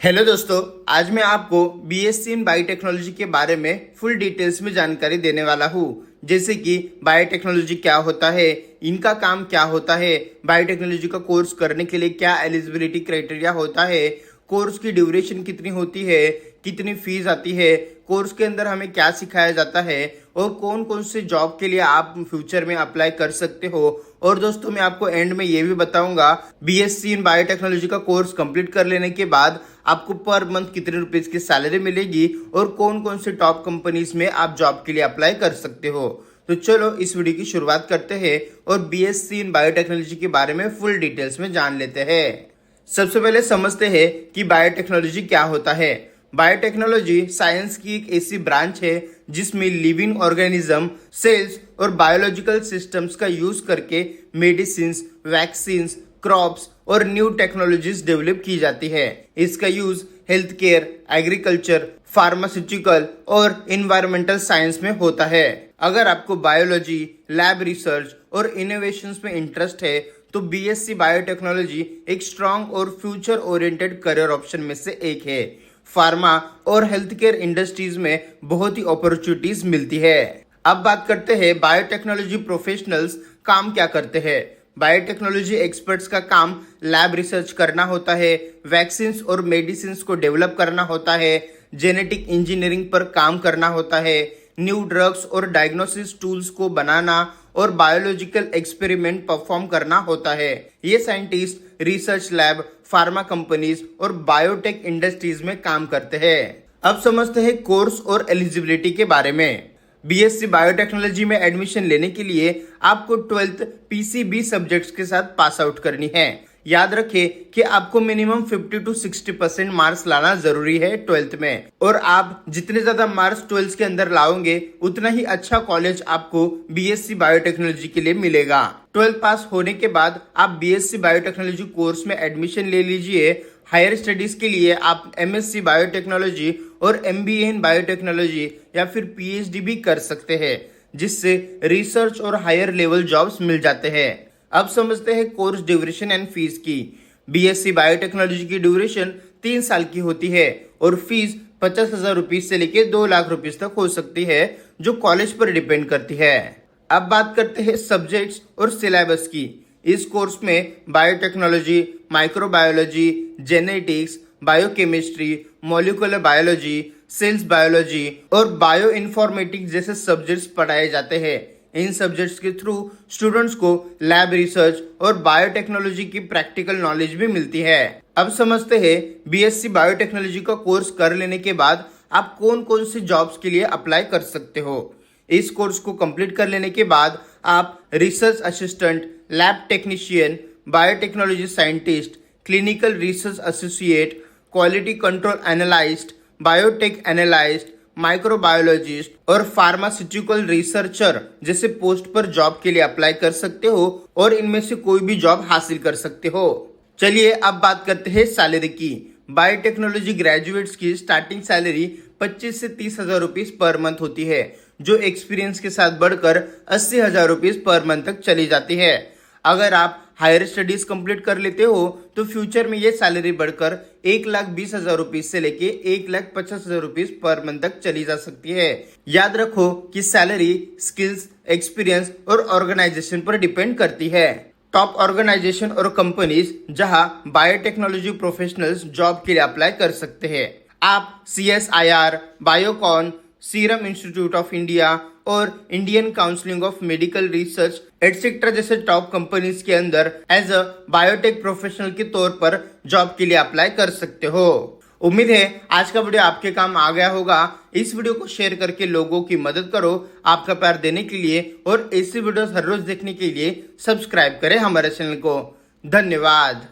Hello दोस्तों, आज मैं आपको बीएससी इन बायोटेक्नोलॉजी के बारे में फुल डिटेल्स में जानकारी देने वाला हूँ। जैसे कि बायोटेक्नोलॉजी क्या होता है, इनका काम क्या होता है, बायोटेक्नोलॉजी का कोर्स करने के लिए क्या एलिजिबिलिटी क्राइटेरिया होता है, कोर्स की ड्यूरेशन कितनी होती है, कितनी फीस आती है, कोर्स के अंदर हमें क्या सिखाया जाता है और कौन कौन से जॉब के लिए आप फ्यूचर में अप्लाई कर सकते हो। और दोस्तों, मैं आपको एंड में ये भी बताऊंगा बीएससी इन बायोटेक्नोलॉजी का कोर्स कंप्लीट कर लेने के बाद आपको पर मंथ कितने रुपीज की सैलरी मिलेगी और कौन कौन से टॉप कंपनीज में आप जॉब के लिए अप्लाई कर सकते हो। तो चलो इस वीडियो की शुरुआत करते हैं और बीएससी इन बायोटेक्नोलॉजी के बारे में फुल डिटेल्स में जान लेते हैं। सबसे पहले समझते हैं कि बायोटेक्नोलॉजी क्या होता है। बायोटेक्नोलॉजी साइंस की एक ऐसी ब्रांच है जिसमें लिविंग ऑर्गेनिज्म, सेल्स और बायोलॉजिकल सिस्टम्स का यूज करके मेडिसिन्स, वैक्सीन्स, क्रॉप्स और न्यू टेक्नोलॉजीज डेवलप की जाती है। इसका use health care, agriculture, pharmaceutical और इन्वायरमेंटल साइंस में होता है। अगर आपको बायोलॉजी, लैब रिसर्च और इनोवेशंस में इंटरेस्ट है तो बीएससी बायोटेक्नोलॉजी एक स्ट्रॉन्ग और फ्यूचर ओरिएंटेड करियर ऑप्शन में से एक है। फार्मा और हेल्थ केयर इंडस्ट्रीज में बहुत ही अपॉर्चुनिटीज मिलती है। अब बात करते हैं बायोटेक्नोलॉजी प्रोफेशनल्स काम क्या करते हैं। बायोटेक्नोलॉजी एक्सपर्ट्स का काम लैब रिसर्च करना होता है, वैक्सीन्स और मेडिसिन्स को डेवलप करना होता है, जेनेटिक इंजीनियरिंग पर काम करना होता है, न्यू ड्रग्स और डायग्नोसिस टूल्स को बनाना और बायोलॉजिकल एक्सपेरिमेंट परफॉर्म करना होता है। ये scientist research lab, pharma companies और बायोटेक इंडस्ट्रीज में काम करते हैं। अब समझते हैं कोर्स और एलिजिबिलिटी के बारे में। बीएससी बायोटेक्नोलॉजी में एडमिशन लेने के लिए आपको 12th पीसीबी सब्जेक्ट्स के साथ पास आउट करनी है। याद रखें कि आपको मिनिमम 50 to 60% मार्क्स लाना जरूरी है 12th में, और आप जितने ज्यादा मार्क्स 12th के अंदर लाओगे उतना ही अच्छा कॉलेज आपको बीएससी बायोटेक्नोलॉजी के लिए मिलेगा। 12th पास होने के बाद आप बीएससी बायोटेक्नोलॉजी कोर्स में एडमिशन ले लीजिए। हायर स्टडीज के लिए आप एमएससी बायोटेक्नोलॉजी और एमबीए इन बायोटेक्नोलॉजी या फिर पीएचडी भी कर सकते हैं, जिससे रिसर्च और हायर लेवल जॉब्स मिल जाते हैं। अब समझते हैं कोर्स ड्यूरेशन एंड फीस की। बीएससी बायोटेक्नोलॉजी की ड्यूरेशन 3 साल की होती है और फीस 50,000 रुपीज से लेकर 2 लाख रुपीज तक हो सकती है, जो कॉलेज पर डिपेंड करती है। अब बात करते हैं सब्जेक्ट्स और सिलेबस की। इस कोर्स में biotechnology, microbiology, genetics, biochemistry, molecular biology, cells biology और बायो इन्फॉर्मेटिक्स जैसे सब्जेक्ट्स पढ़ाए जाते हैं। इन सब्जेक्ट्स के थ्रू स्टूडेंट्स को लैब रिसर्च और बायोटेक्नोलॉजी की प्रैक्टिकल नॉलेज भी मिलती है। अब समझते हैं बीएससी बायोटेक्नोलॉजी का कोर्स कर लेने के बाद आप कौन कौन से जॉब्स के लिए अप्लाई कर सकते हो। इस कोर्स को कंप्लीट कर लेने के बाद आप research assistant, lab technician, biotechnology scientist, clinical research associate, quality control analyst, biotech analyst, microbiologist और फार्मास्यूटिकल रिसर्चर जैसे पोस्ट पर जॉब के लिए अप्लाई कर सकते हो और इनमें से कोई भी जॉब हासिल कर सकते हो। चलिए अब बात करते हैं सैलरी की। बायोटेक्नोलॉजी ग्रेजुएट्स की स्टार्टिंग सैलरी 25 से 30,000 रुपीज पर मंथ होती है, जो एक्सपीरियंस के साथ बढ़कर 80,000 रुपीज पर मंथ तक चली जाती है। अगर आप हायर स्टडीज कंप्लीट कर लेते हो तो फ्यूचर में ये सैलरी बढ़कर 1,20,000 रुपीज से लेके 1,50,000 रुपीज पर मंथ तक चली जा सकती है। याद रखो कि सैलरी स्किल्स, एक्सपीरियंस और ऑर्गेनाइजेशन पर डिपेंड करती है। टॉप ऑर्गेनाइजेशन और कंपनीज जहां बायोटेक्नोलॉजी प्रोफेशनल्स जॉब के लिए अप्लाई कर सकते हैं। आप CSIR, Biocon, serum institute of India और Indian counselling of medical research etcetera जैसे टॉप कंपनीज के अंदर एज अ बायोटेक प्रोफेशनल के तौर पर जॉब के लिए अप्लाई कर सकते हो। उम्मीद है आज का वीडियो आपके काम आ गया होगा। इस वीडियो को शेयर करके लोगों की मदद करो। आपका प्यार देने के लिए और ऐसी वीडियोस हर रोज देखने के लिए सब्सक्राइब करें हमारे चैनल को। धन्यवाद।